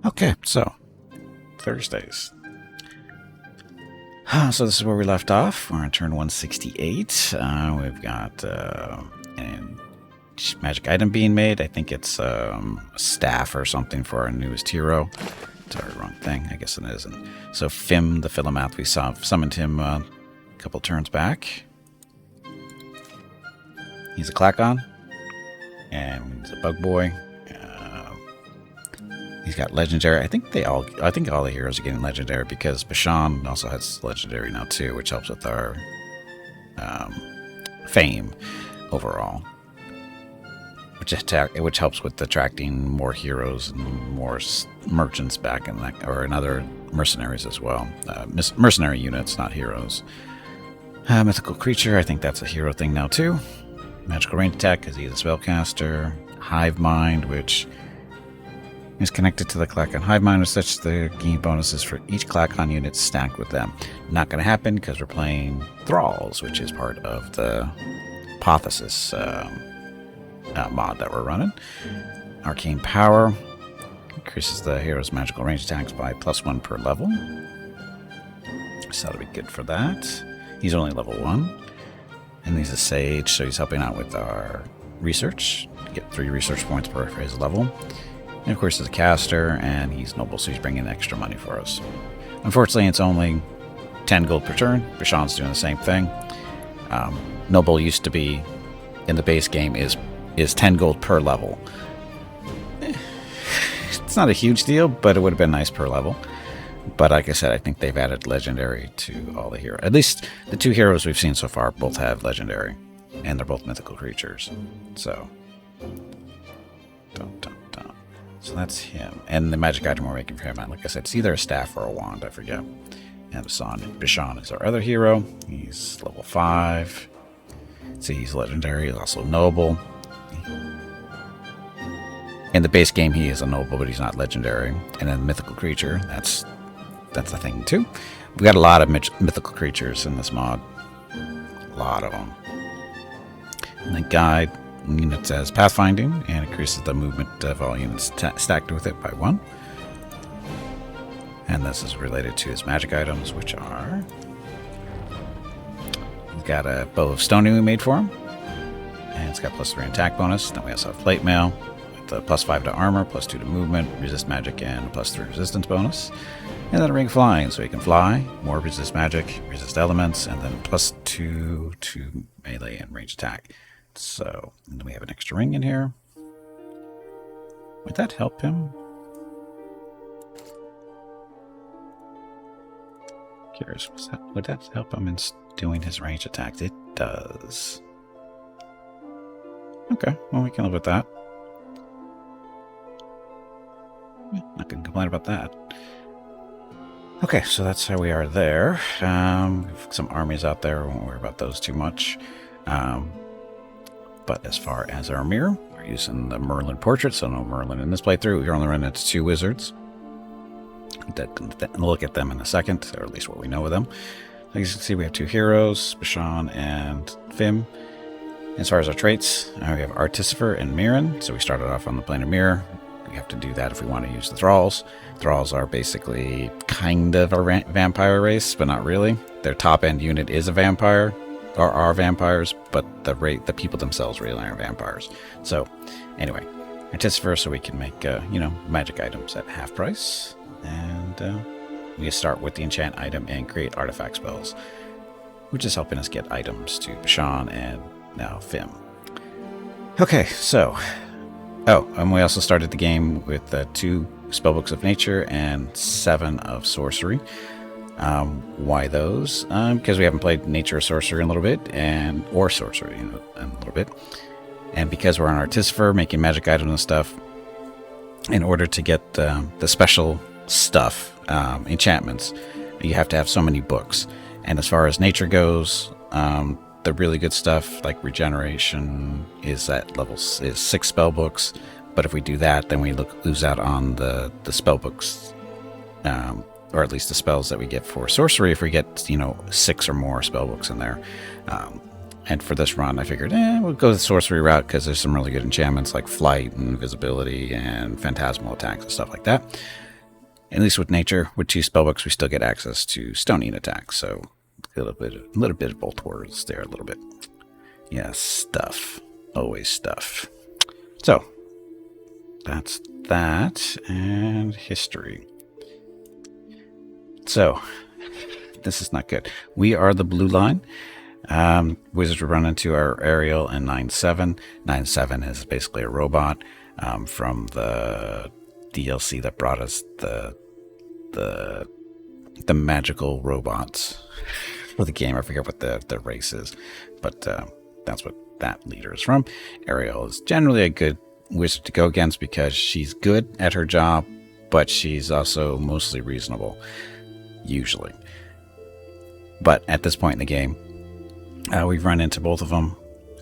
Okay, so Thursdays. So this is where we left off. We're on turn 168. We've got an magic item being made. I think it's a staff or something for our newest hero. Sorry, wrong thing. I guess it isn't. So Fim, the Philomath, we summoned him a couple turns back. He's a Klakon, and he's a bug boy. He's got legendary. I think all the heroes are getting legendary because Bashan also has legendary now too, which helps with our fame overall. Which helps with attracting more heroes and more merchants back in that, or in other mercenaries as well. Mercenary units, not heroes. Mythical creature. I think that's a hero thing now too. Magical range attack because he's a spellcaster. Hive mind, which is connected to the Klakon Hive Mind as such the gain bonuses for each Klakon unit stacked with them. Not going to happen because we're playing Thralls, which is part of the Apotheosis mod that we're running. Arcane Power increases the hero's magical range attacks by +1 per level. So that'll be good for that. He's only level 1. And he's a Sage, so he's helping out with our research. Get 3 research points per his level. And of course, he's a caster, and he's noble, so he's bringing extra money for us. Unfortunately, it's only 10 gold per turn. Bashan's doing the same thing. Noble used to be, in the base game, is 10 gold per level. It's not a huge deal, but it would have been nice per level. But like I said, I think they've added legendary to all the heroes. At least the 2 heroes we've seen so far both have legendary, and they're both mythical creatures. So, So that's him. And the magic item we're making for him, like I said, it's either a staff or a wand, I forget. And Bashan is our other hero. He's level 5. See, he's legendary. He's also noble. In the base game, he is a noble, but he's not legendary. And then mythical creature, that's a thing too. We've got a lot of mythical creatures in this mod. A lot of them. And the guide unit says pathfinding and increases the movement of all units stacked with it by 1. And this is related to his magic items, which are... He's got a bow of stoning we made for him. And it's got +3 attack bonus. Then we also have plate mail with a +5 to armor, +2 to movement, resist magic, and a +3 resistance bonus. And then a ring flying, so he can fly, more resist magic, resist elements, and then +2 to melee and range attack. So, and then we have an extra ring in here. Would that help him? Curious, would that help him in doing his range attacks? It does. Okay, well, we can live with that. Not gonna complain about that. Okay, so that's how we are there. We have some armies out there. We won't worry about those too much. But as far as our mirror, we're using the Merlin portrait, so no Merlin in this playthrough. We're only running into 2 wizards. We'll look at them in a second, or at least what we know of them. As you can see, we have 2 heroes, Bashan and Fim. As far as our traits, we have Artificer and Mirren. So we started off on the plane of mirror. We have to do that if we want to use the Thralls. Thralls are basically kind of a vampire race, but not really. Their top end unit is a vampire. Or are vampires, but the people themselves really aren't vampires. So, anyway, Artificer, so we can make magic items at half price, and we start with the enchant item and create artifact spells, which is helping us get items to Bashan and now Fim. Okay, so and we also started the game with 2 spellbooks of nature and 7 of sorcery. Why those? Because we haven't played nature or sorcery in a little bit, or sorcery in a little bit, and because we're on Artificer making magic items and stuff. In order to get the special stuff, enchantments, you have to have so many books. And as far as nature goes, the really good stuff like regeneration is at levels is 6 spell books. But if we do that, then we lose out on the spell books. Or at least the spells that we get for sorcery if we get, 6 or more spell books in there. And for this run, I figured, we'll go the sorcery route because there's some really good enchantments like flight and invisibility and phantasmal attacks and stuff like that. at least with nature, with 2 spellbooks, we still get access to stoning attacks. So a little bit of both worlds there, a little bit. Yeah, stuff. Always stuff. So that's that, and history. So this is not good. We are the blue line. Wizards will run into our Ariel in 9-7. 9-7 is basically a robot from the DLC that brought us the magical robots for the game. I forget what the race is, but that's what that leader is from. Ariel is generally a good wizard to go against because she's good at her job, but she's also mostly reasonable, usually. But at this point in the game, we've run into both of them,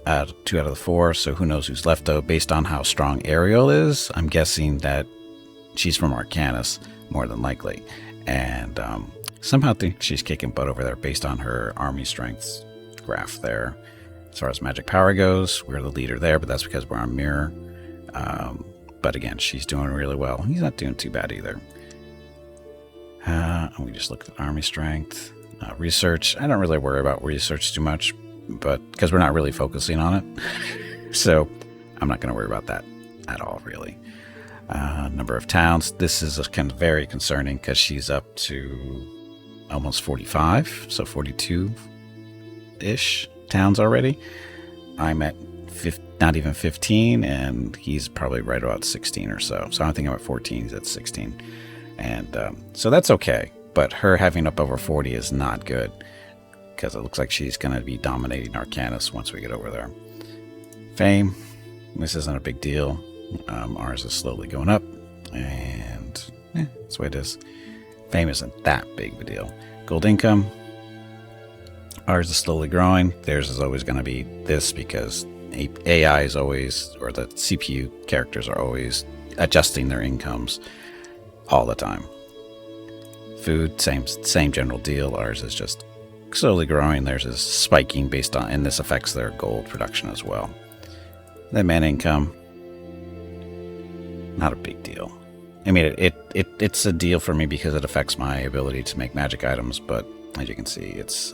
2 out of the 4, so who knows who's left, though. Based on how strong Ariel is, I'm guessing that she's from Arcanus, more than likely. And somehow think she's kicking butt over there based on her army strength graph there. As far as magic power goes, we're the leader there, but that's because we're on mirror. But again, she's doing really well. He's not doing too bad either. We just looked at army strength. Research, I don't really worry about research too much, but because we're not really focusing on it. So I'm not going to worry about that at all, really. Number of towns, this is kind of very concerning because she's up to almost 45, so 42-ish towns already. I'm at not even 15, and he's probably right about 16 or so. So I think I'm at 14, he's at 16. And so that's okay. But her having up over 40 is not good, because it looks like she's going to be dominating Arcanus once we get over there. Fame, this isn't a big deal. Ours is slowly going up, and that's the way it is. Fame isn't that big of a deal. Gold income, ours is slowly growing. Theirs is always going to be this, because AI is always, or the CPU characters are always adjusting their incomes all the time. Food, same general deal. Ours is just slowly growing. Theirs is spiking based on, and this affects their gold production as well. The mana income, not a big deal. I mean, it's a deal for me because it affects my ability to make magic items, but as you can see, it's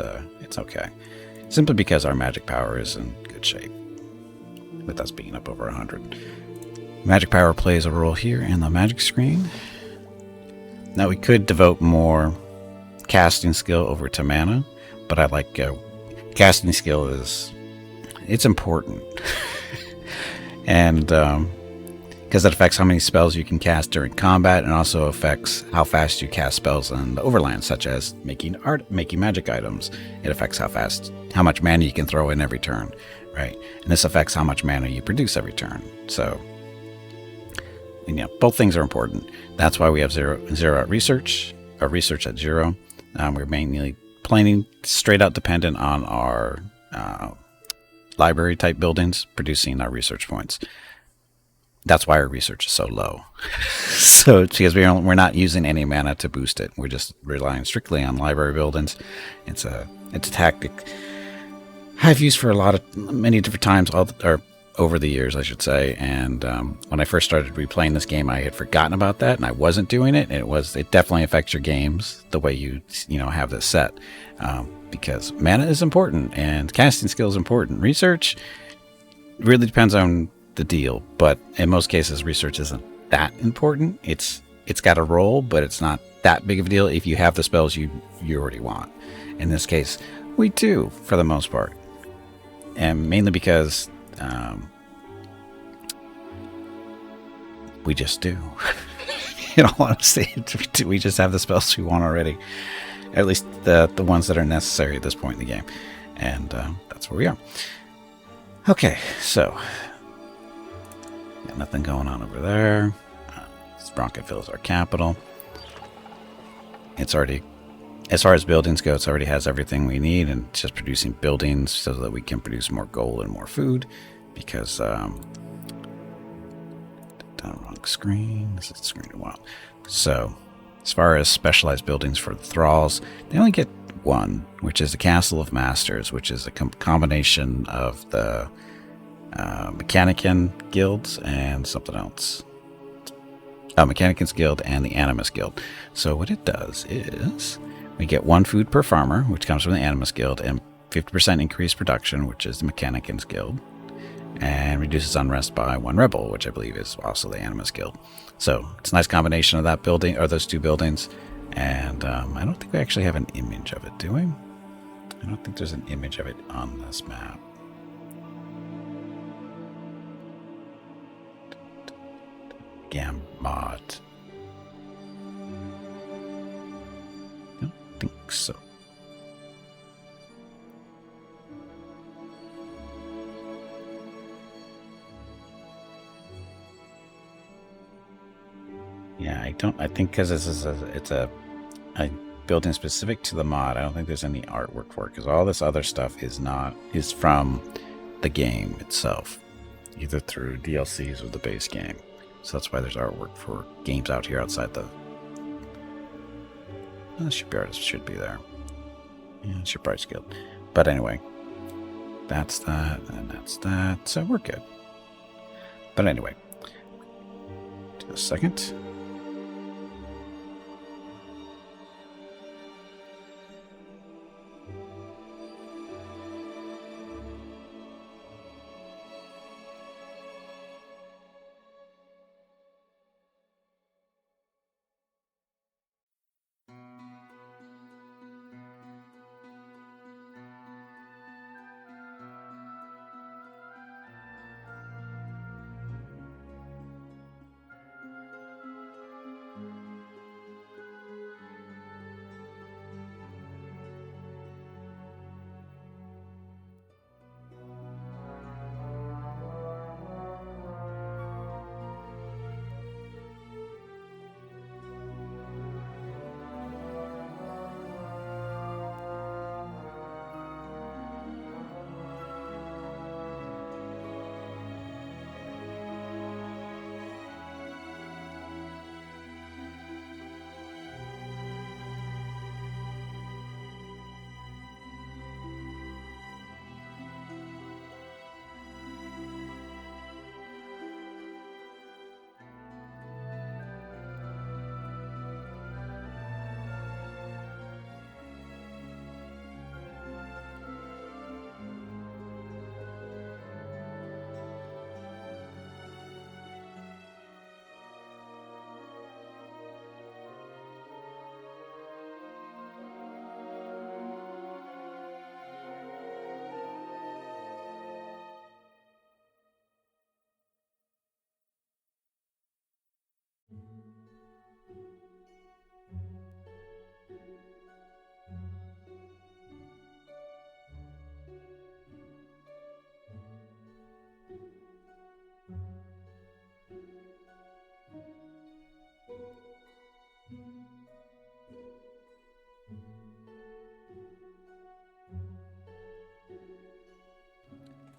okay. Simply because our magic power is in good shape, with us being up over 100. Magic power plays a role here in the magic screen. Now, we could devote more casting skill over to mana, but I like casting skill it's important. And because it affects how many spells you can cast during combat, and also affects how fast you cast spells in the overland, such as making magic items. It affects how much mana you can throw in every turn, right? And this affects how much mana you produce every turn. So, both things are important. That's why we have zero at research, or research at 0. We're mainly planning straight out dependent on our library type buildings producing our research points. That's why our research is so low. So it's because we're not using any mana to boost it. We're just relying strictly on library buildings. It's a tactic I've used for many different times, over the years, I should say. And when I first started replaying this game, I had forgotten about that, and I wasn't doing it. And it definitely affects your games the way you have this set, because mana is important and casting skill is important. Research really depends on the deal, but in most cases, research isn't that important. It's got a role, but it's not that big of a deal if you have the spells you already want. In this case, we do for the most part, and mainly because. We just do. In all honesty, we just have the spells we want already. At least the ones that are necessary at this point in the game. And that's where we are. Okay, so. Got nothing going on over there. Bronxville is our capital. It's already, as far as buildings go, it already has everything we need, and it's just producing buildings so that we can produce more gold and more food. Because, wrong screen. This is the screen a while. So, as far as specialized buildings for the Thralls, they only get one, which is the Castle of Masters, which is a combination of the Mechanician guilds and something else. Mechanicans Guild and the Animus Guild. So what it does is we get 1 food per farmer, which comes from the Animus Guild, and 50% increased production, which is the Mechanicans Guild, and reduces unrest by 1 rebel, which I believe is also the Animus Guild. So it's a nice combination of that building, or those 2 buildings, and I don't think we actually have an image of it, do we? I don't think there's an image of it on this map. Mod. I don't think so. Yeah, I think because it's a building specific to the mod, I don't think there's any artwork for it, because all this other stuff is from the game itself, either through DLCs or the base game. So that's why there's artwork for games out here outside the shipyard should be there. Yeah, Shipyards Guild. But anyway, that's that, and that's that. So we're good. But anyway, just a second.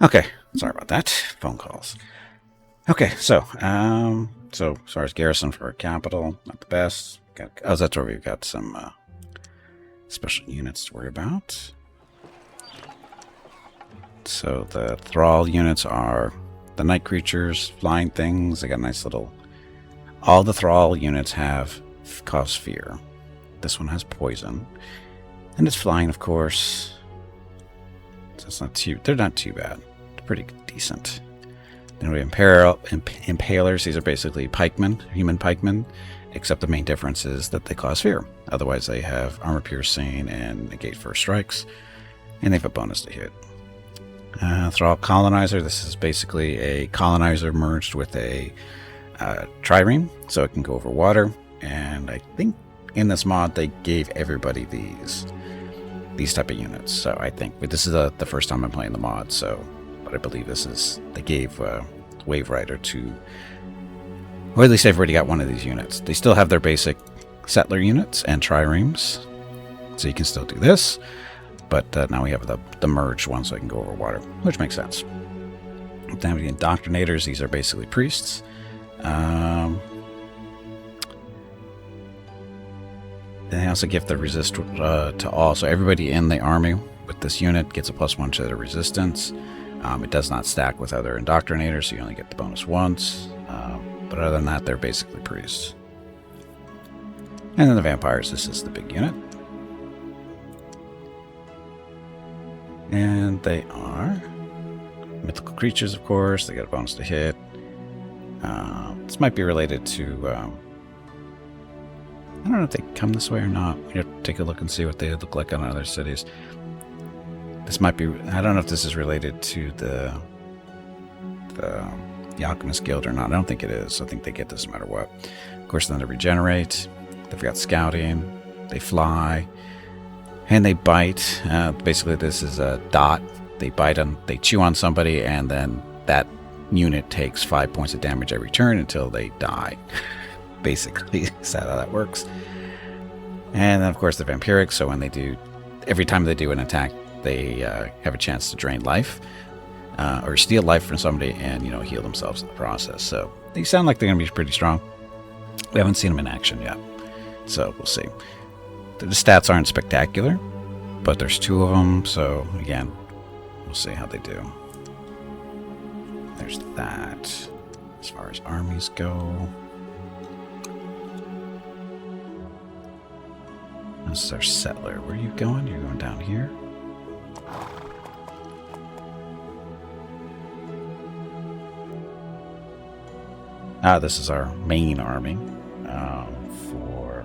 Okay, sorry about that. Phone calls. Okay, so as far as garrison for capital, not the best. That's where we've got some special units to worry about. So the Thrall units are the night creatures, flying things. They got a nice little. All the Thrall units cause fear. This one has poison, and it's flying, of course. So it's not too. They're not too bad. They're pretty decent. Then we have Impalers. These are basically pikemen, human pikemen, except the main difference is that they cause fear. Otherwise, they have armor piercing and negate first strikes, and they have a bonus to hit. Thrall Colonizer. This is basically a colonizer merged with a trireme, so it can go over water. And I think in this mod they gave everybody these type of units. So I think, but this is the first time I'm playing the mod. But I believe they gave Wave Rider to, or at least everybody got one of these units. They still have their basic settler units and triremes, so you can still do this. But now we have the merged one, so I can go over water, which makes sense. Then we have the Indoctrinators. These are basically priests. They also give the resist to all. So everybody in the army with this unit gets a +1 to their resistance. It does not stack with other Indoctrinators, so you only get the bonus once. But other than that, they're basically priests. And then the vampires, this is the big unit. And they are mythical creatures, of course. They get a bonus to hit. This might be related to... I don't know if they come this way or not. We have to take a look and see what they look like on other cities. This might be... I don't know if this is related to the Alchemist Guild or not. I don't think it is. I think they get this no matter what. Of course, then they regenerate. They've got scouting. They fly. And they bite. Basically, this is a dot. They bite on... They chew on somebody, and then that unit takes 5 points of damage every turn until they die. Basically, is that how that works? And then, of course, the vampiric. So when they do... Every time they do an attack, they have a chance to drain life. Or steal life from somebody and, heal themselves in the process. So they sound like they're going to be pretty strong. We haven't seen them in action yet. So we'll see. The stats aren't spectacular, but there's 2 of them. So again, we'll see how they do. There's that. As far as armies go. This is our settler. Where are you going? You're going down here? This is our main army for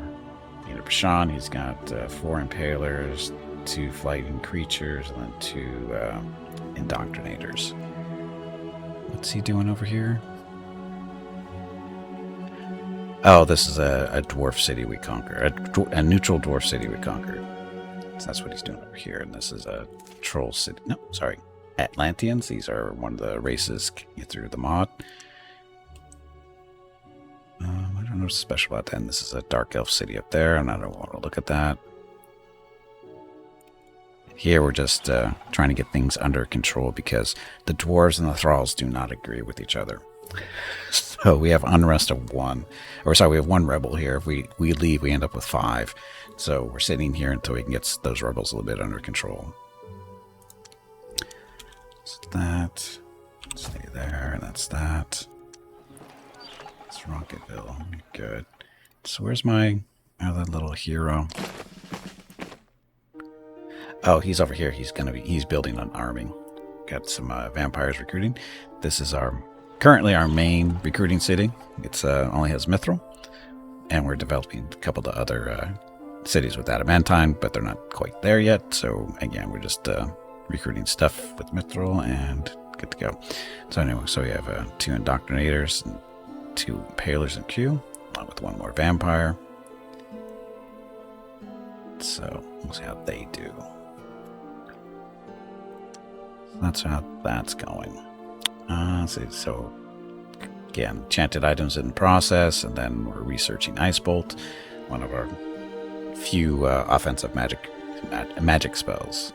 Bashan. He's got 4 impalers, 2 fighting creatures, and then 2 indoctrinators. What's he doing over here? Oh, this is a dwarf city we conquer. A neutral dwarf city we conquered. So that's what he's doing over here. And this is a troll city. No, sorry. Atlanteans. These are one of the races through the mod. I don't know what's special about that. And this is a dark elf city up there, and I don't want to look at that. Here we're just trying to get things under control because the dwarves and the thralls do not agree with each other. So we have unrest of 1. Or sorry, we have 1 rebel here. If we leave, we end up with 5. So we're sitting here until we can get those rebels a little bit under control. So that. Stay there, and that's that. It's Rocketville. Good. So where's my other little hero? Oh, he's over here. He's building an army. Got some vampires recruiting. This is currently our main recruiting city. It's only has Mithril, and we're developing a couple of other cities with adamantine, but they're not quite there yet. So again, we're just recruiting stuff with Mithril and good to go. So anyway, so we have 2 indoctrinators and 2 impalers in queue, along with 1 more vampire. So we'll see how they do. That's how that's going. Let's see. So again, enchanted items in process, and then we're researching Ice Bolt, one of our few offensive magic spells.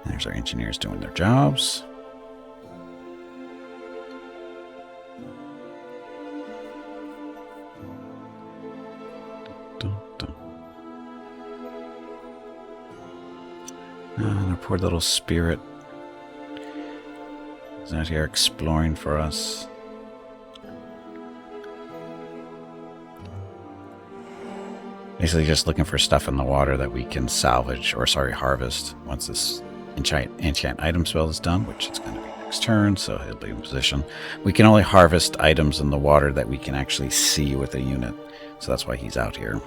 There's our engineers doing their jobs. Our poor little spirit is out here exploring for us. Basically just looking for stuff in the water that we can salvage, or harvest once this enchant item spell is done, which it's going to be next turn, so he'll be in position. We can only harvest items in the water that we can actually see with a unit, so that's why he's out here,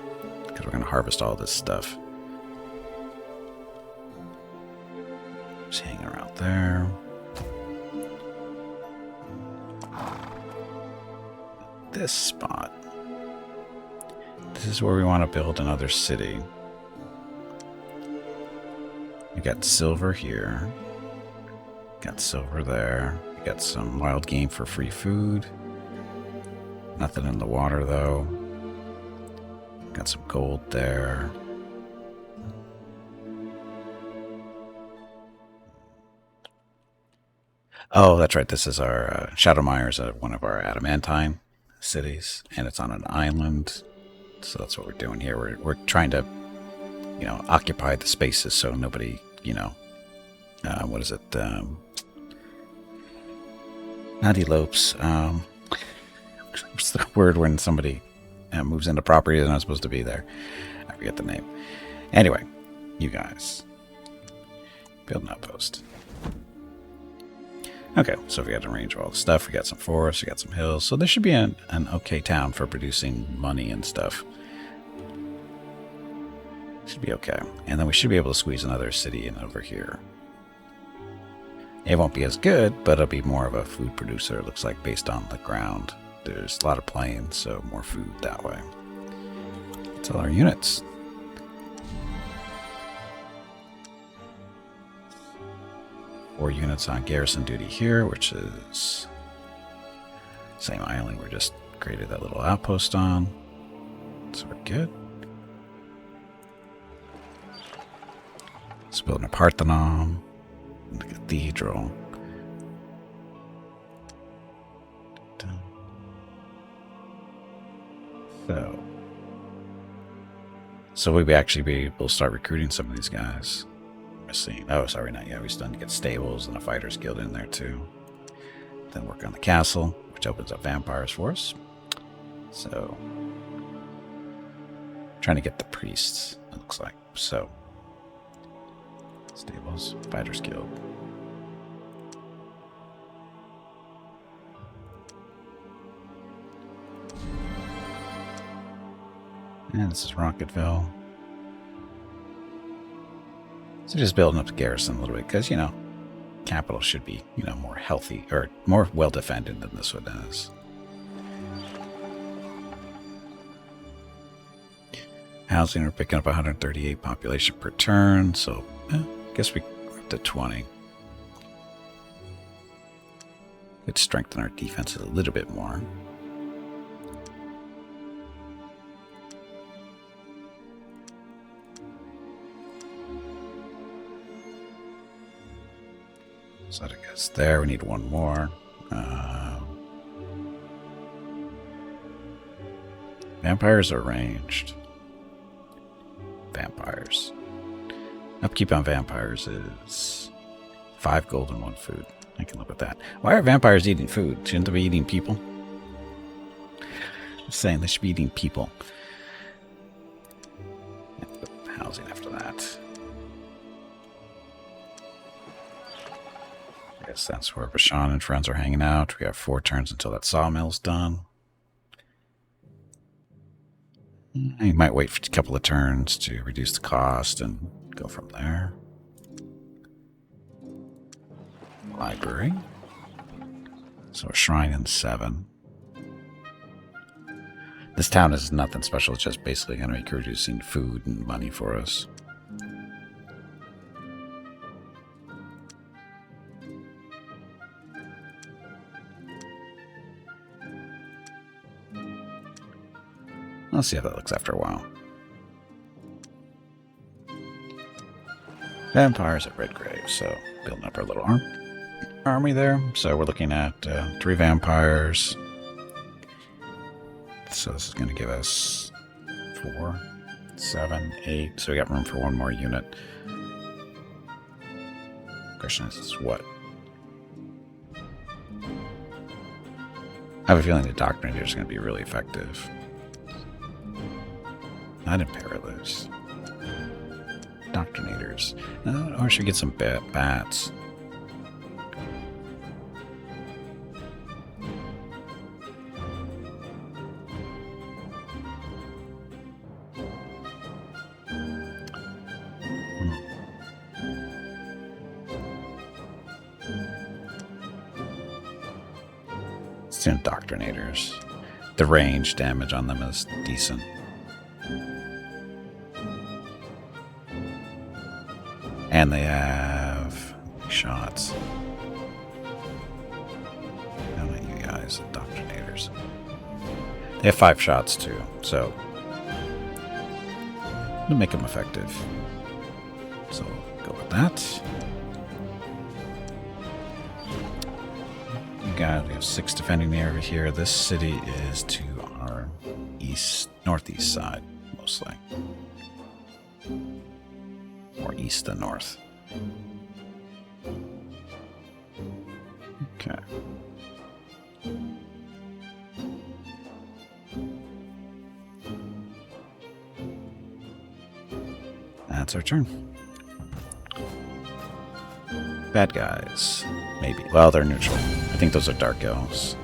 because we're going to harvest all this stuff. Just hanging around there. This spot. This is where we want to build another city. We got silver here. Got silver there. We got some wild game for free food. Nothing in the water though. Got some gold there. Oh, that's right. This is our Shadowmire's one of our adamantine cities, and it's on an island. So that's what we're doing here. We're trying to, occupy the spaces so nobody, what is it? Not elopes. What's the word when somebody moves into property they're not supposed to be there? I forget the name. Anyway, you guys. Build an outpost. Okay, so we got a range of all the stuff. We got some forests, we got some hills. So this should be an okay town for producing money and stuff. Should be okay. And then we should be able to squeeze another city in over here. It won't be as good, but it'll be more of a food producer, it looks like, based on the ground. There's a lot of plains, so more food that way. That's all our units. Four units on garrison duty here, which is same island we just created that little outpost on. So we're good. Let's build a Parthenon, the cathedral. So we'd actually be able to start recruiting some of these guys. We're seeing, oh, sorry, not yet. We still need to get stables and a fighters guild in there too. Then work on the castle, which opens up vampires for us. So, trying to get the priests, it looks like. So, stables, fighters guild. And this is Rocketville. So just building up the garrison a little bit, because, you know, capital should be, you know, more healthy, or more well-defended than this one is. Housing, we're picking up 138 population per turn, so I guess we're up to 20. Could strengthen our defenses a little bit more. So I guess there, we need one more. Vampires are ranged. Vampires. Upkeep on vampires is 5 gold and 1 food. I can live with that. Why are vampires eating food? Shouldn't they be eating people? I'm saying they should be eating people. Housing after that. I guess that's where Bashan and friends are hanging out. We have 4 turns until that sawmill's done. You might wait for a couple of turns to reduce the cost and go from there. Library. So a shrine in 7. This town is nothing special. It's just basically going to be producing food and money for us. Let's see how that looks after a while. Vampires at Redgrave, so building up our little army there. So we're looking at 3 vampires. So this is going to give us 4, 7, 8. So we got room for 1 more unit. Question is what? I have a feeling the Doctrinator is going to be really effective. Not Imperialers. Doctrinators. Or I should get some bats. Let's do Doctrinators. The range damage on them is decent. And they have shots. How about you guys, Doctrinators? They have 5 shots too, so it'll make them effective. So we'll go with that. We have 6 defending the area here. This city is to our northeast side, mostly. Or east and north. Okay. that's our turn. Bad guys. Maybe. Well, they're neutral. I think those are dark elves.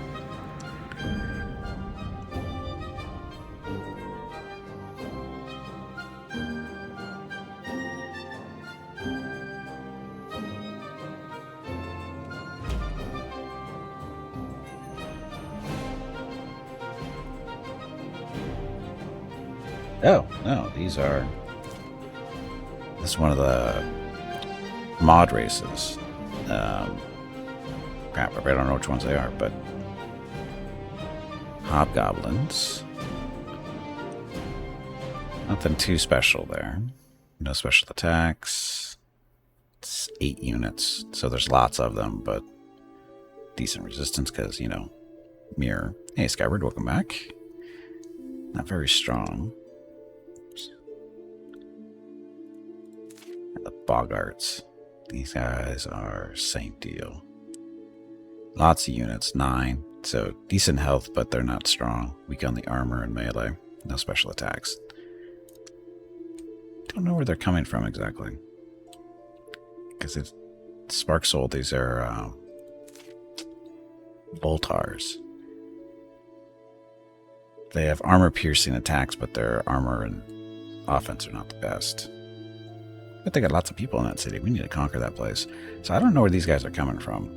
Oh, no, these are... This is one of the mod races. Crap, I don't know which ones they are, but... Hobgoblins. Nothing too special there. No special attacks. It's 8 units, so there's lots of them, but... Decent resistance, because, you know, mirror. Hey, Skyward, welcome back. Not very strong. The Boggarts. These guys are same deal. Lots of units, 9. So decent health, but they're not strong. Weak on the armor and melee. No special attacks. Don't know where they're coming from exactly. Because it's Spark Soul. These are Boltars. They have armor piercing attacks, but their armor and offense are not the best. But they got lots of people in that city. We need to conquer that place. So I don't know where these guys are coming from.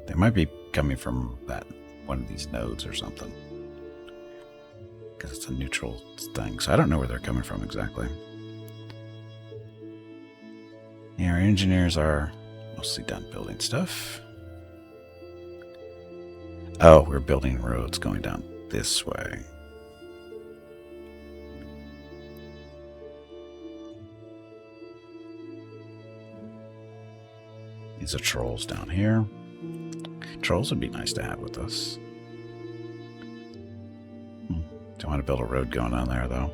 They might be coming from that one of these nodes or something. Because it's a neutral thing. So I don't know where they're coming from exactly. Yeah, our engineers are mostly done building stuff. Oh, we're building roads going down this way. These are trolls down here. Trolls would be nice to have with us. Don't want to build a road going on there, though.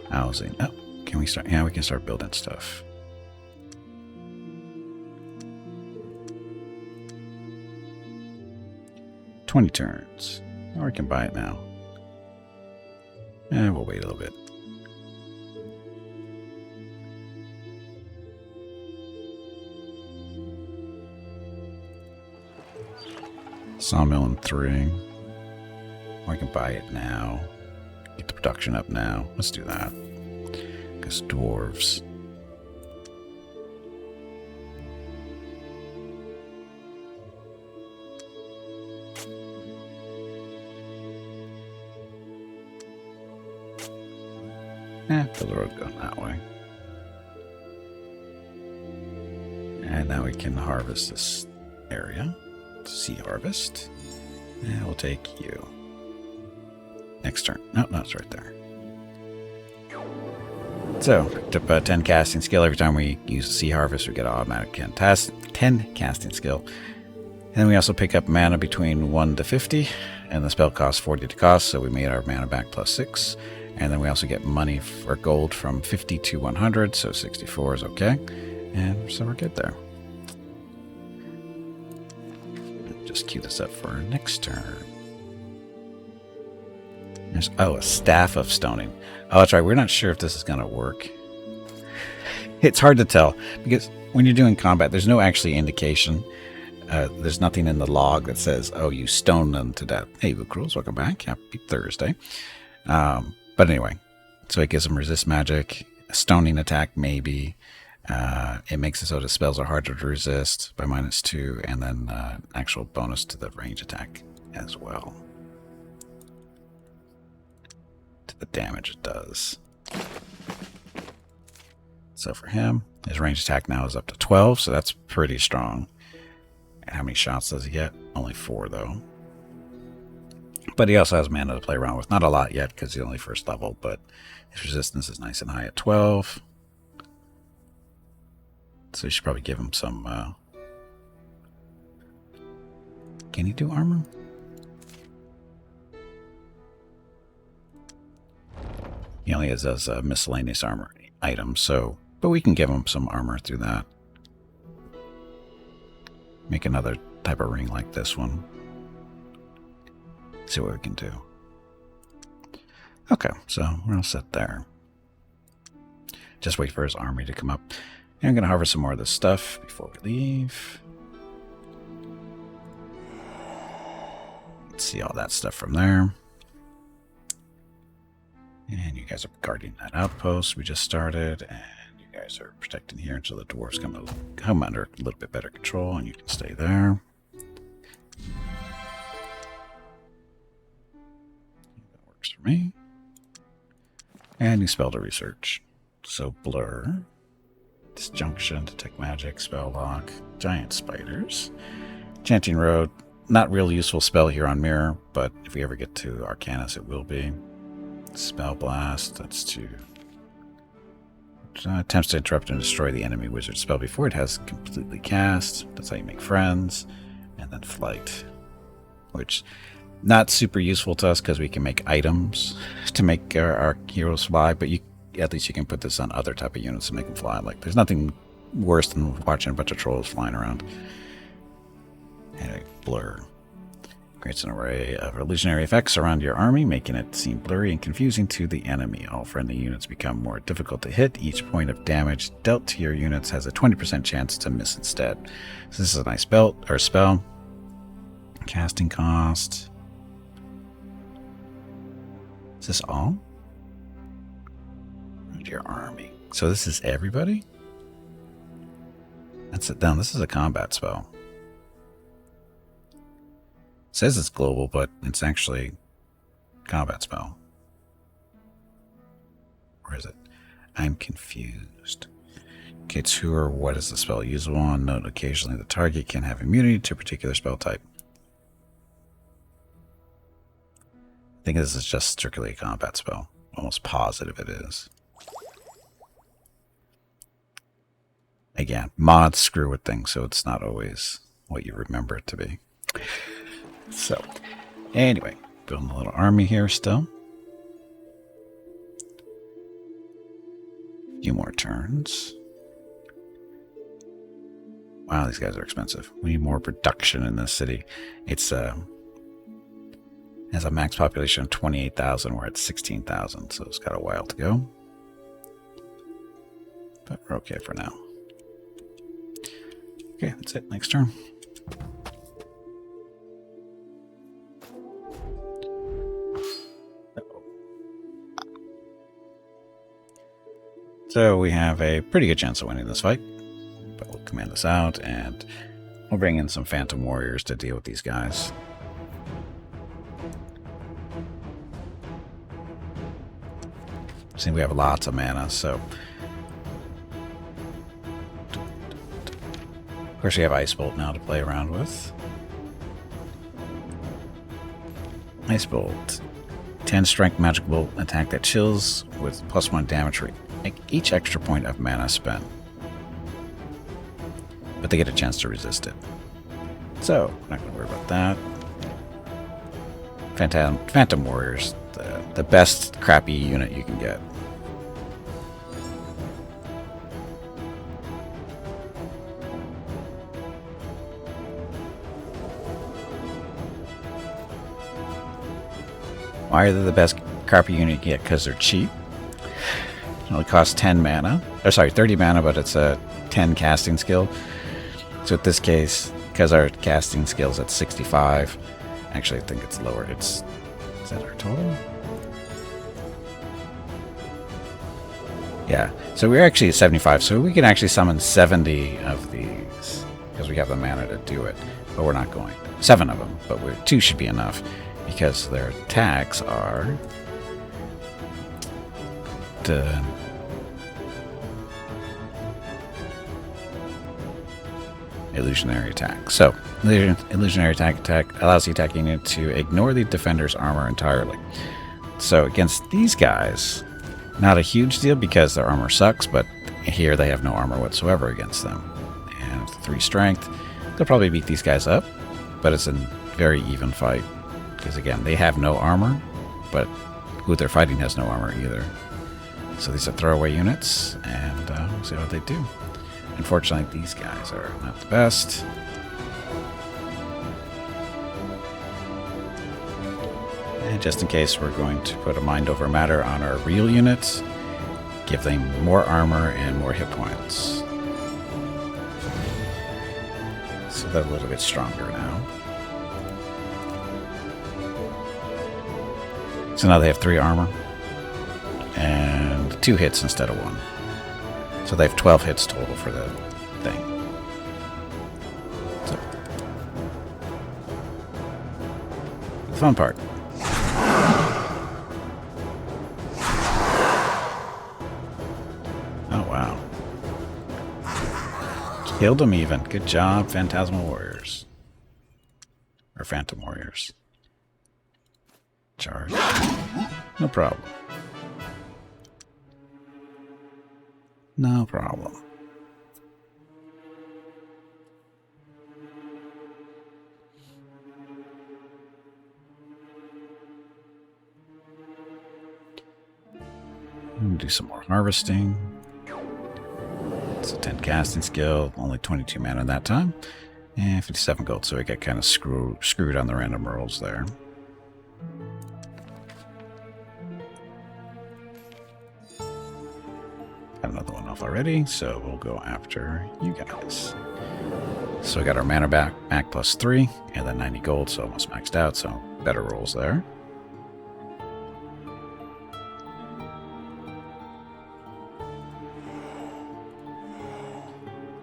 Housing. Oh, can we start? Yeah, we can start building stuff. $20 turns. Or we can buy it now. We'll wait a little bit. Sawmill in 3. Or I can buy it now. Get the production up now. Let's do that. Because dwarves. Build the road going that way. And now we can harvest this area. Sea harvest. And we'll take you. Next turn. No, it's right there. So, picked up 10 casting skill. Every time we use a sea harvest, we get an automatic 10 casting skill. And then we also pick up mana between 1 to 50. And the spell costs 40 to cost, so we made our mana back plus 6. And then we also get money for gold from 50 to 100, so 64 is okay. And so we're good there. Just queue this up for our next turn. There's, a staff of stoning. Oh, that's right. We're not sure if this is going to work. It's hard to tell because when you're doing combat, there's no actually indication. There's nothing in the log that says, oh, you stone them to death. Hey, Lucrules, welcome back. Happy Thursday. But anyway, so it gives them resist magic, a stoning attack maybe. It makes it so the spells are harder to resist by -2, and then actual bonus to the range attack as well. To the damage it does. So for him, his range attack now is up to 12, so that's pretty strong. And how many shots does he get? Only 4 though. But he also has mana to play around with. Not a lot yet because he's only first level, but his resistance is nice and high at 12. So you should probably give him some... Can he do armor? He only has those miscellaneous armor items, so... But we can give him some armor through that. Make another type of ring like this one. See what we can do. Okay, so we're all set there. Just wait for his army to come up. And I'm going to harvest some more of this stuff before we leave. Let's see all that stuff from there. And you guys are guarding that outpost we just started. And you guys are protecting here until the dwarves come under a little bit better control. And you can stay there. That works for me. And you spell to research. So blur, disjunction, detect magic, spell lock, giant spiders, chanting road. Not real useful spell here on mirror, but if we ever get to Arcanus, it will be. Spell blast. That's to attempts to interrupt and destroy the enemy wizard spell before it has completely cast. That's how you make friends. And then flight, which not super useful to us because we can make items to make our heroes fly, but at least you can put this on other type of units to make them fly. Like, there's nothing worse than watching a bunch of trolls flying around. Anyway, blur. Creates an array of illusionary effects around your army, making it seem blurry and confusing to the enemy. All friendly units become more difficult to hit. Each point of damage dealt to your units has a 20% chance to miss instead. So this is a nice spell. Casting cost. Is this all? Your army. So this is everybody? That's it down. This is a combat spell. It says it's global, but it's actually combat spell. Where is it? I'm confused. Okay, to or what is the spell usable on? Note occasionally the target can have immunity to a particular spell type. I think this is just strictly a combat spell. Almost positive it is. Again, mods screw with things, so it's not always what you remember it to be. So, anyway, building a little army here still. A few more turns. Wow, these guys are expensive. We need more production in this city. It's has a max population of 28,000. We're at 16,000, so it's got a while to go. But we're okay for now. Okay, that's it. Next turn. So we have a pretty good chance of winning this fight. But we'll command this out, and we'll bring in some Phantom Warriors to deal with these guys. See, we have lots of mana, so... Of course, we have Ice Bolt now to play around with. Ice Bolt. 10 strength magic bolt attack that chills with +1 damage rate. Make each extra point of mana spent. But they get a chance to resist it. So, we're not going to worry about that. Phantom Warriors. The best crappy unit you can get. Why are they the best crappy unit you can get? Because they're cheap. It only costs 10 mana. Or sorry, 30 mana, but it's a 10 casting skill. So in this case, because our casting skill is at 65, actually I think it's lower. Is that our total? Yeah, so we're actually at 75, so we can actually summon 70 of these, because we have the mana to do it, but we're not going. 7 of them, but 2 should be enough, because their attacks are... illusionary attack. So, illusionary attack allows the attacking unit to ignore the defender's armor entirely. So, against these guys... Not a huge deal because their armor sucks, but here they have no armor whatsoever against them. And 3 strength, they'll probably beat these guys up, but it's a very even fight. Because again, they have no armor, but who they're fighting has no armor either. So these are throwaway units, and we'll see what they do. Unfortunately, these guys are not the best. just in case, we're going to put a mind over matter on our real units. Give them more armor and more hit points. So they're a little bit stronger now. So now they have 3 armor. And 2 hits instead of 1. So they have 12 hits total for the thing. So, the fun part. Oh, wow. Killed him even. Good job, Phantasmal Warriors. Or Phantom Warriors. Charge. No problem. No problem. Do some more harvesting. It's a 10 casting skill, only 22 mana that time, and 57 gold, so we get kind of screwed on the random rolls there. Got another one off already, so we'll go after you guys. So we got our mana back plus 3, and then 90 gold, so almost maxed out, so better rolls there.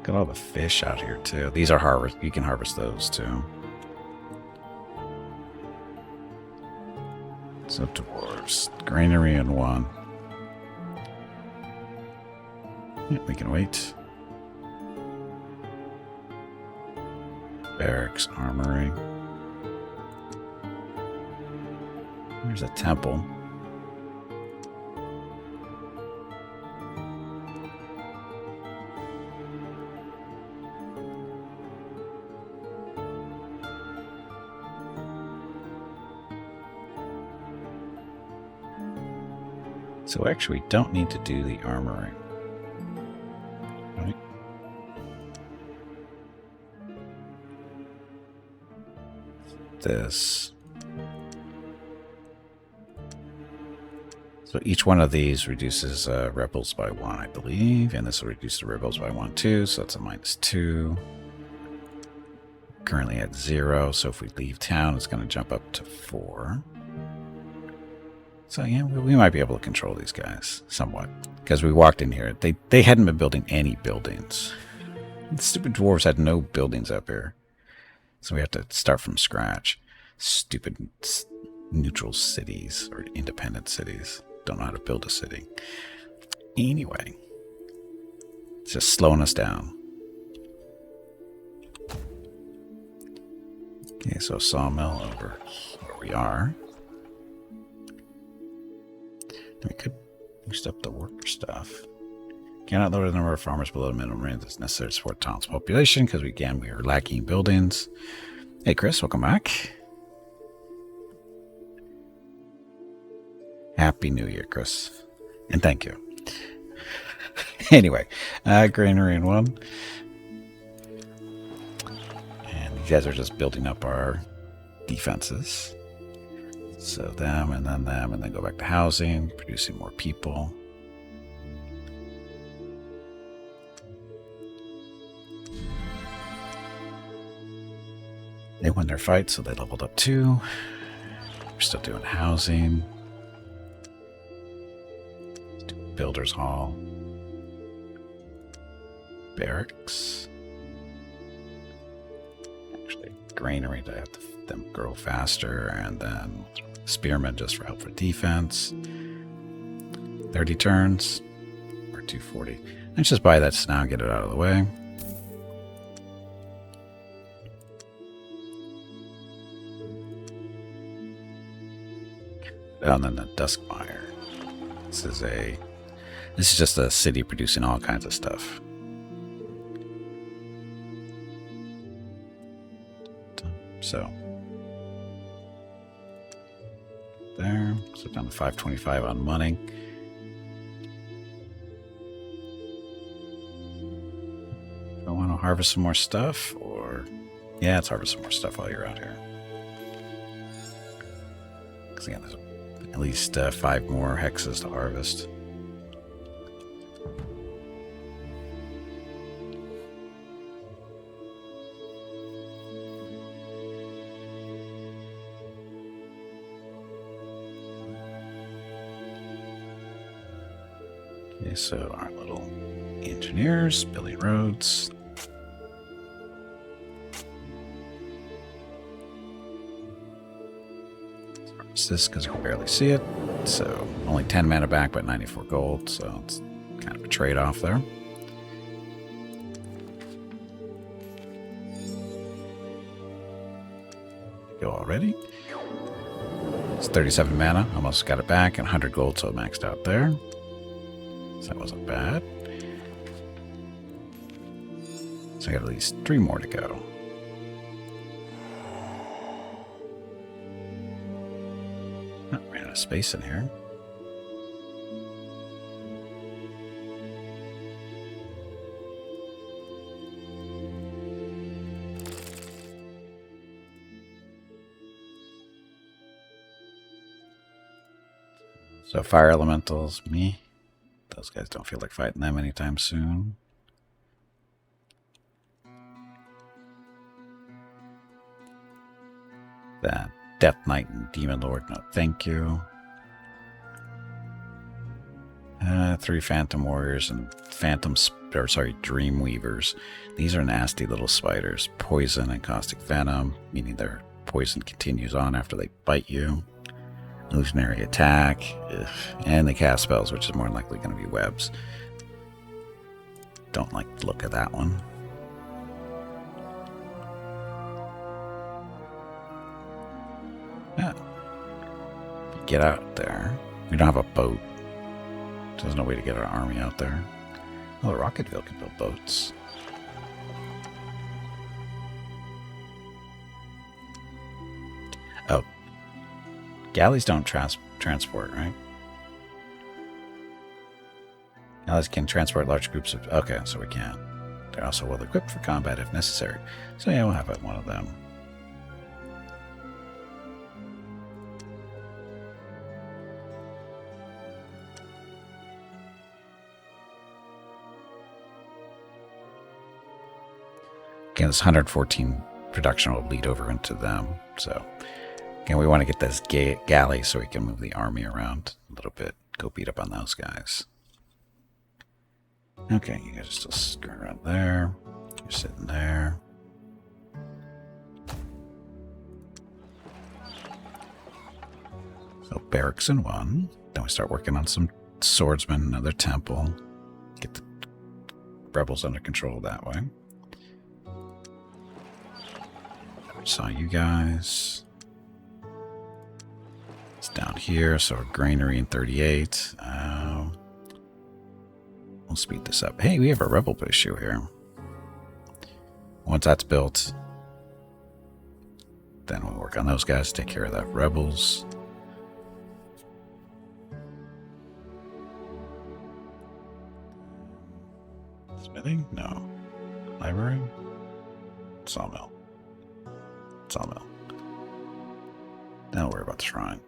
Got all the fish out here too. These are harvest. You can harvest those too. So dwarves, granary in 1. Yeah, we can wait. Barracks, armory. There's a temple. So actually, we don't need to do the armory. Right? This. So each one of these reduces rebels by 1, I believe, and this will reduce the rebels by 1 too, so that's a -2. Currently at 0, so if we leave town, it's going to jump up to 4. So yeah, we might be able to control these guys somewhat. Because we walked in here. They hadn't been building any buildings. The stupid dwarves had no buildings up here. So we have to start from scratch. Stupid neutral cities or independent cities. Don't know how to build a city. Anyway. It's just slowing us down. Okay, so sawmill over where we are. We could boost up the worker stuff. Cannot lower the number of farmers below the minimum range that's necessary to support town's population because we are lacking buildings. Hey Chris, welcome back. Happy New Year, Chris. And thank you. Anyway, granary in 1. And these guys are just building up our defenses. So them, and then go back to housing, producing more people. They won their fight, so they leveled up 2. We're still doing housing. Let's do Builder's Hall. Barracks. Actually, granary to have them grow faster, and then spearmen just for help for defense. 30 turns or 240. Let's just buy that now and get it out of the way. And then the Duskmire. This is just a city producing all kinds of stuff. So there, so down to 525 on money. Do I want to harvest some more stuff, or yeah, let's harvest some more stuff while you're out here. Because again, there's at least 5 more hexes to harvest. Okay, so our little engineers building roads. This because you can barely see it. So only 10 mana back, but 94 gold. So it's kind of a trade-off there. Go already. It's 37 mana. Almost got it back, and 100 gold, so it maxed out there. So that wasn't bad. So I got at least 3 more to go. Oh, ran out of space in here. So fire elementals, me. Those guys don't feel like fighting them anytime soon. That Death Knight and Demon Lord, no thank you. 3 Phantom Warriors and Dream Weavers. These are nasty little spiders. Poison and Caustic Venom, meaning their poison continues on after they bite you. Illusionary Attack. Ugh. And they cast spells, which is more than likely going to be webs. Don't like the look of that one. Yeah. Get out there. We don't have a boat. There's no way to get our army out there. Oh, Rocketville can build boats. Oh. Galleys don't transport, right? Galleys can transport large groups of... Okay, so we can. They're also well equipped for combat if necessary. So yeah, we'll have one of them. Again, this 114 production will bleed over into them. So, again, we want to get this galley so we can move the army around a little bit. Go beat up on those guys. Okay, you guys are still screwing around there. You're sitting there. So, barracks in 1. Then we start working on some swordsmen, another temple. Get the rebels under control that way. Saw you guys. It's down here, so granary in 38. We'll speed this up. Hey, we have a rebel issue here. Once that's built, then we'll work on those guys, take care of that rebels. Smithing? No. Library? Sawmill. Sawmill. Don't worry about the shrine.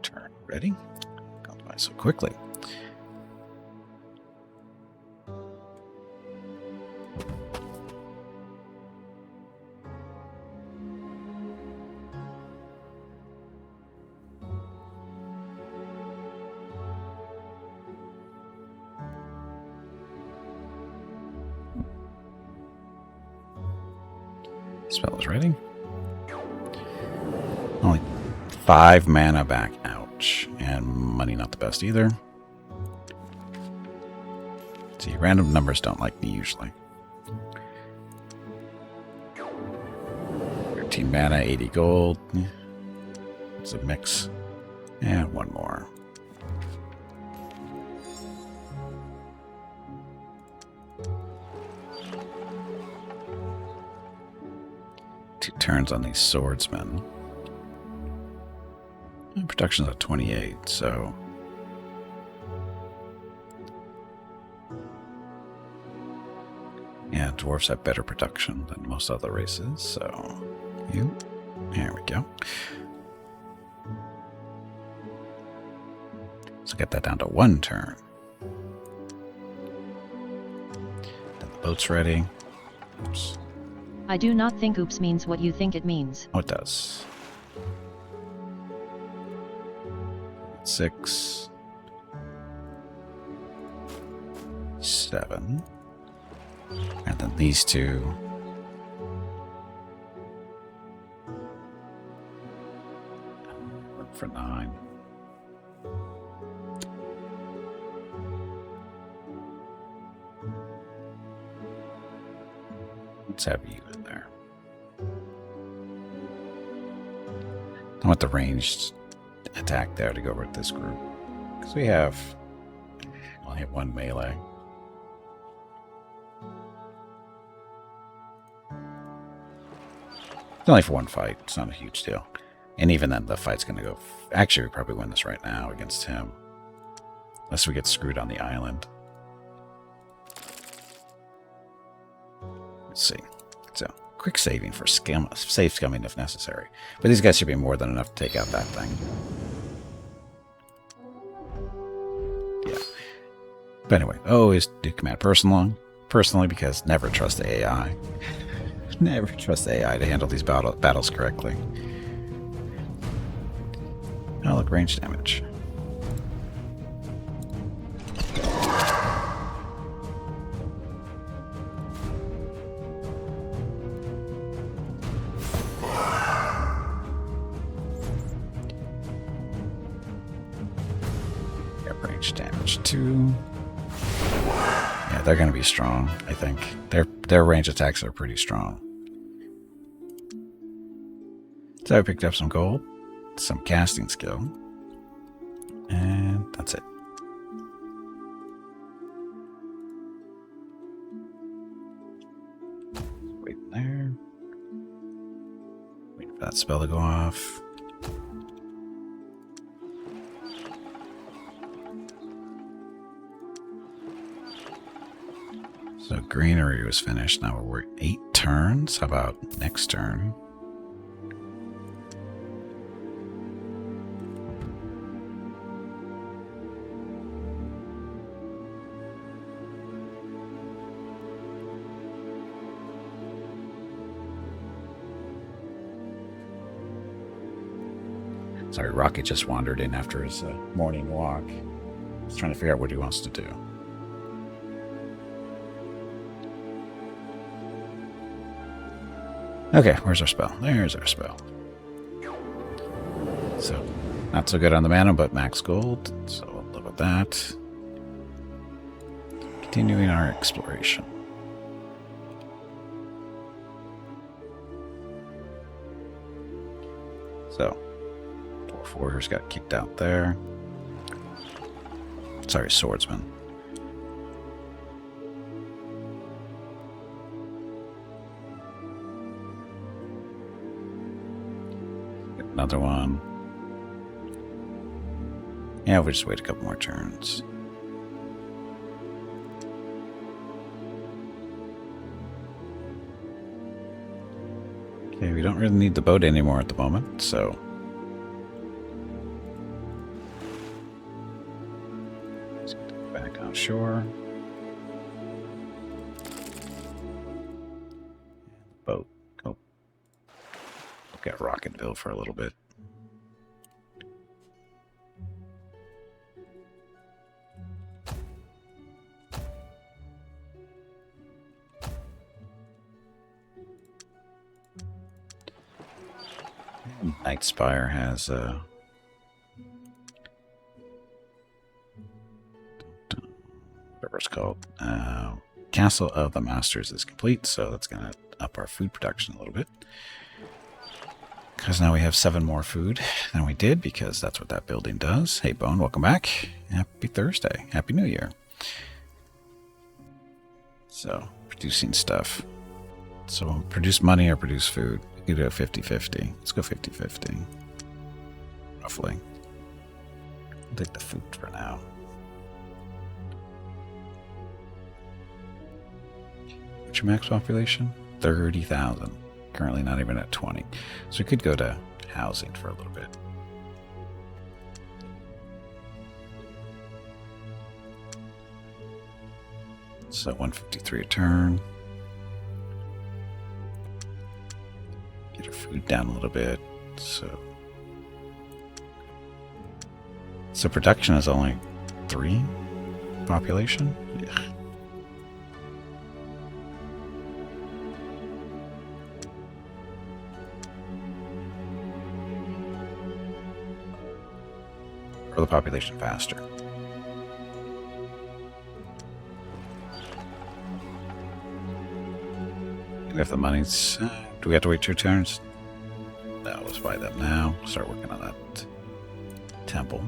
Turn ready. Gone by so quickly. Spell is ready. Only 5 mana back. Ouch. And money not the best either. See, random numbers don't like me usually. 13 mana, 80 gold. It's a mix. And 1 more. Turns on these swordsmen. And production's at 28, so Yeah, dwarves have better production than most other races, so you. There we go. So get that down to 1 turn. Then the boat's ready. Oops. I do not think oops means what you think it means. Oh, it does. 6, 7, and then these two. Work for 9. Let's have you in there. I want the ranged attack there to go over with this group. Because we only have 1 melee. It's only for 1 fight. It's not a huge deal. And even then, the fight's going to go... Actually, we probably win this right now against him. Unless we get screwed on the island. Let's see. So, quick saving for safe scumming if necessary. But these guys should be more than enough to take out that thing. Yeah. But anyway, always do command personally because never trust the AI. Never trust the AI to handle these battles correctly. Oh, look, range damage. Range damage 2. Yeah, they're going to be strong, I think. Their range attacks are pretty strong. So I picked up some gold, some casting skill, and that's it. Wait there. Wait for that spell to go off. So greenery was finished. Now we're 8 turns. How about next turn? Sorry, Rocket just wandered in after his morning walk. He's trying to figure out what he wants to do. Okay, where's our spell? There's our spell. So, not so good on the mana, but max gold. So we'll live with that. Continuing our exploration. So, Dwarf Warriors got kicked out there. Sorry, Swordsman. Another one. Yeah, we'll just wait a couple more turns. Okay, we don't really need the boat anymore at the moment, so... Let's get back on shore. Boat. Oh. Look at Rocketville for a little bit. Nightspire has whatever it's called. Castle of the Masters is complete, so that's going to up our food production a little bit. Because now we have 7 more food than we did, because that's what that building does. Hey, Bone, welcome back. Happy Thursday. Happy New Year. So, producing stuff. So, produce money or produce food. We could do a 50-50. Let's go 50-50. Roughly. I'll take the food for now. What's your max population? 30,000. Currently not even at 20. So we could go to housing for a little bit. So 153 a turn. Get our food down a little bit. So production is only 3 population. Ugh. Grow the population faster. Do we have the money? Do we have to wait 2 turns? No, let's buy that now. Start working on that temple.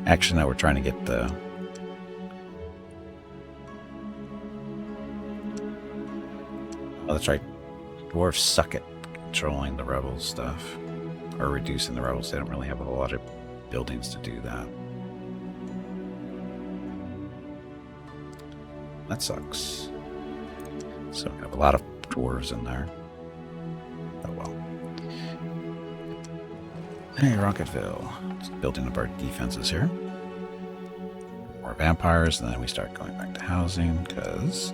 Actually, now we're trying to get the... Oh, that's right. Dwarves suck at controlling the rebel stuff. Or reducing the rebels. They don't really have a lot of buildings to do that. That sucks. So we have a lot of dwarves in there. Oh well. Hey, Rocketville. Just building up our defenses here. More vampires, and then we start going back to housing, because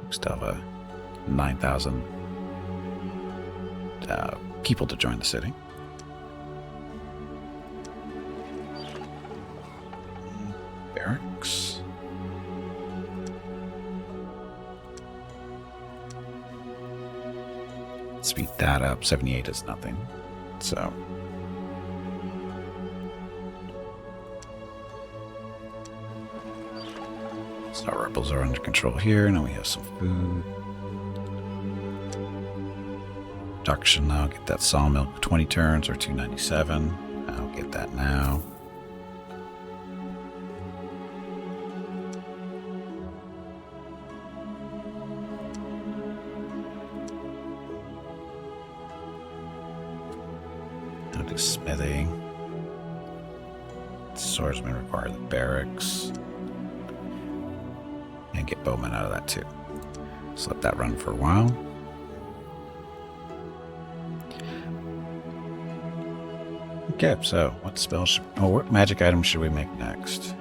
we still have a 9,000 people to join the city. Barracks. Speed that up. 78 is nothing. So our rebels are under control here. Now we have some food. Production now. Get that sawmill. 20 turns or 297. I'll get that now. I'll do smithing. Swordsman require the barracks. And get bowmen out of that too. So let that run for a while. Okay, so what spells? What magic items should we make next?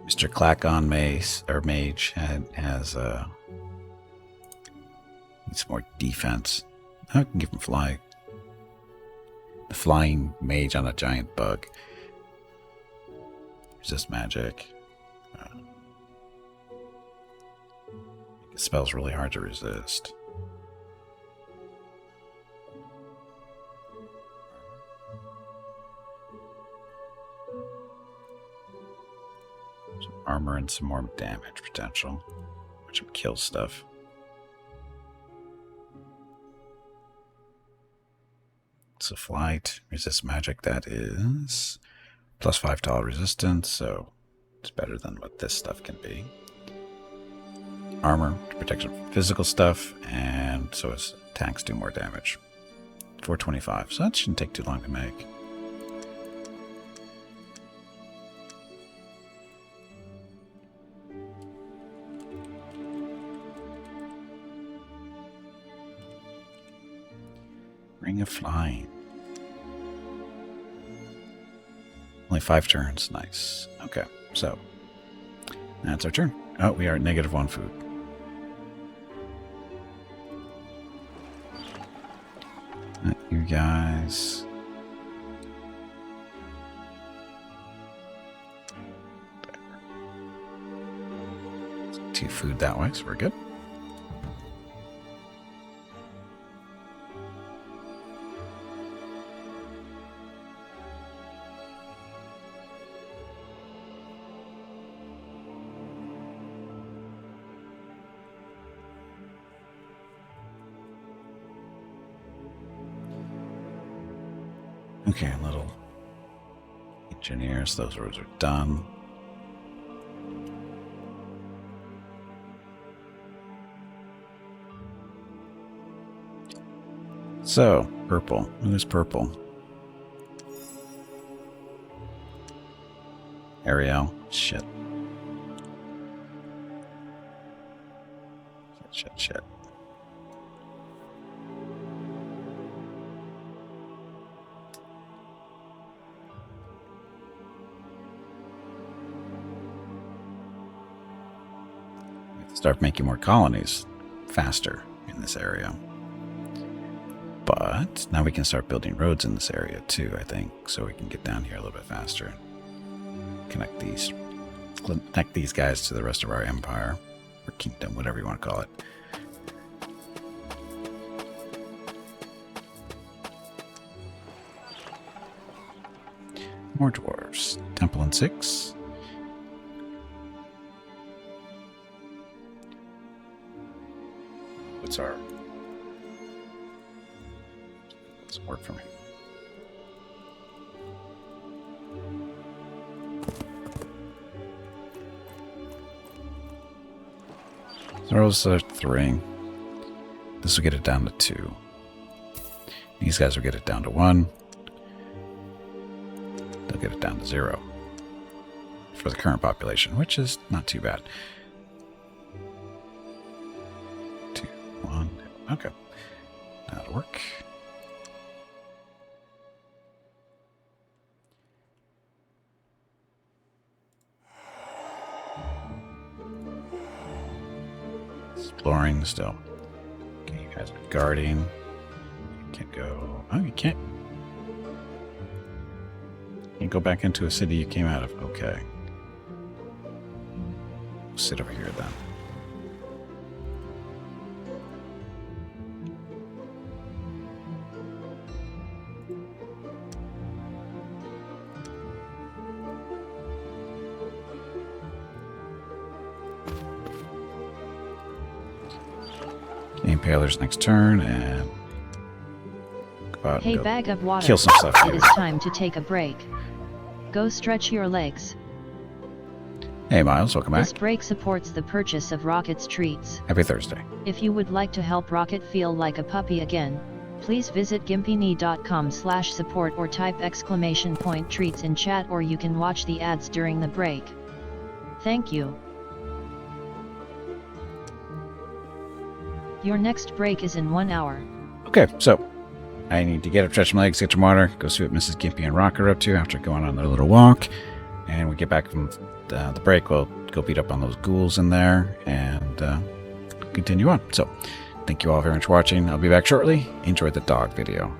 Mr. Clack-on Mace or Mage has needs more defense. I can give him fly. The flying mage on a giant bug. Resist magic. It spells really hard to resist. Some armor and some more damage potential, which would kill stuff. So flight, resist magic, that is +5 to all resistance, so it's better than what this stuff can be. Armor, protection from physical stuff, and so its tanks do more damage. 425, so that shouldn't take too long to make. Ring of Flying. Only 5 turns. Nice. Okay, so that's our turn. Oh, we are at -1 food. You guys. There. 2 food that way, so we're good. Okay, little engineers, those roads are done. So, purple. Who is purple? Ariel. Shit. Shit. We have to start making more colonies faster in this area. But now we can start building roads in this area too, I think, so we can get down here a little bit faster. Connect these guys to the rest of our empire, or kingdom, whatever you want to call it. More dwarves. Temple in 6. What's our... Doesn't work for me. Thralls are 3. This will get it down to 2. These guys will get it down to 1. They'll get it down to 0 for the current population, which is not too bad. 2, 1. Okay. That'll work. Exploring still. Okay, you guys are guarding. You can't go. Oh, you can't. You go back into a city you came out of. Okay. Sit over here then. Impaler's next turn, and go out Hey, and go bag of water. kill some stuff It here. is time to take a break. Go stretch your legs. Hey Miles, welcome back. This break supports the purchase of Rocket's treats. Happy Thursday. If you would like to help Rocket feel like a puppy again, please visit gimpyknee.com/support or type !treats in chat, or you can watch the ads during the break. Thank you. Your next break is in 1 hour. Okay, so I need to get up, stretch my legs, get some water, go see what Mrs. Gimpy and Rocket are up to after going on their little walk. And we get back from the break, we'll go beat up on those ghouls in there and continue on. So, thank you all very much for watching. I'll be back shortly. Enjoy the dog video.